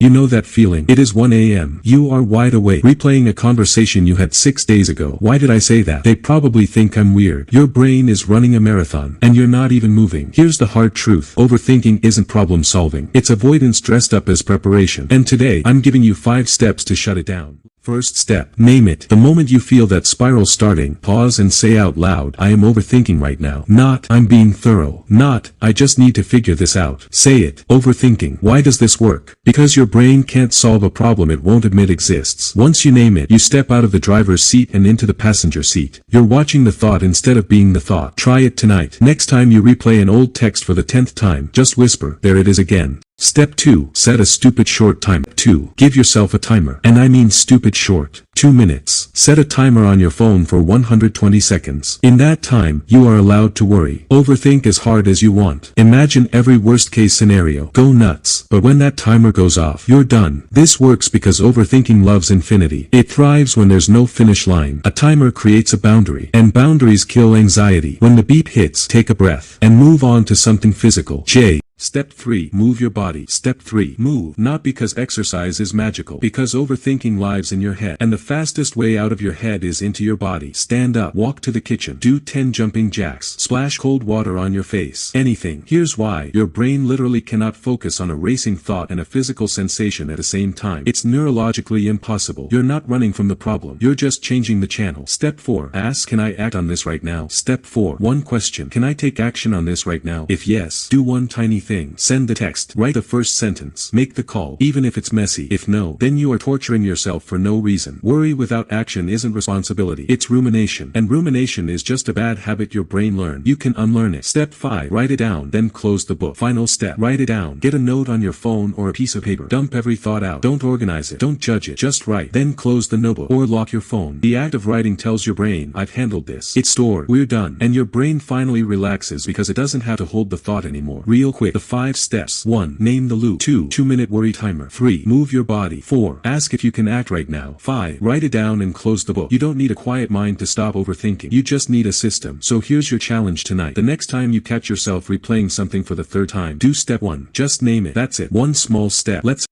You know that feeling. It is 1 a.m. You are wide awake, replaying a conversation you had 6 days ago. Why did I say that? They probably think I'm weird. Your brain is running a marathon, and you're not even moving. Here's the hard truth. Overthinking isn't problem solving. It's avoidance dressed up as preparation. And today, I'm giving you 5 steps to shut it down. First step, name it. The moment you feel that spiral starting, pause and say out loud, I am overthinking right now. Not, I'm being thorough. Not, I just need to figure this out. Say it. Overthinking. Why does this work? Because your brain can't solve a problem it won't admit exists. Once you name it, you step out of the driver's seat and into the passenger seat. You're watching the thought instead of being the thought. Try it tonight. Next time you replay an old text for the 10th time, just whisper, there it is again. Step 2. Set a stupid short time. 2. Give yourself a timer. And I mean stupid short. 2 minutes. Set a timer on your phone for 120 seconds. In that time, you are allowed to worry. Overthink as hard as you want. Imagine every worst case scenario. Go nuts. But when that timer goes off, you're done. This works because overthinking loves infinity. It thrives when there's no finish line. A timer creates a boundary. And boundaries kill anxiety. When the beep hits, take a breath. And move on to something physical. Step 3. Move your body. Step 3. Move. Not because exercise is magical. Because overthinking lives in your head. And the fastest way out of your head is into your body. Stand up. Walk to the kitchen. Do 10 jumping jacks. Splash cold water on your face. Anything. Here's why. Your brain literally cannot focus on a racing thought and a physical sensation at the same time. It's neurologically impossible. You're not running from the problem. You're just changing the channel. Step 4. Ask, can I act on this right now? Step 4. One question. Can I take action on this right now? If yes, do one tiny thing. Send the text. Write the first sentence. Make the call. Even if it's messy. If no, then you are torturing yourself for no reason. Worry without action isn't responsibility. It's rumination. And rumination is just a bad habit your brain learned. You can unlearn it. Step 5. Write it down. Then close the book. Final step. Write it down. Get a note on your phone or a piece of paper. Dump every thought out. Don't organize it. Don't judge it. Just write. Then close the notebook. Or lock your phone. The act of writing tells your brain, I've handled this. It's stored. We're done. And your brain finally relaxes because it doesn't have to hold the thought anymore. Real quick. The 5 steps. 1. Name the loop. 2. 2-minute worry timer. 3. Move your body. 4. Ask if you can act right now. 5. Write it down and close the book. You don't need a quiet mind to stop overthinking. You just need a system. So here's your challenge tonight. The next time you catch yourself replaying something for the 3rd time, do step 1. Just name it. That's it. One small step. Let's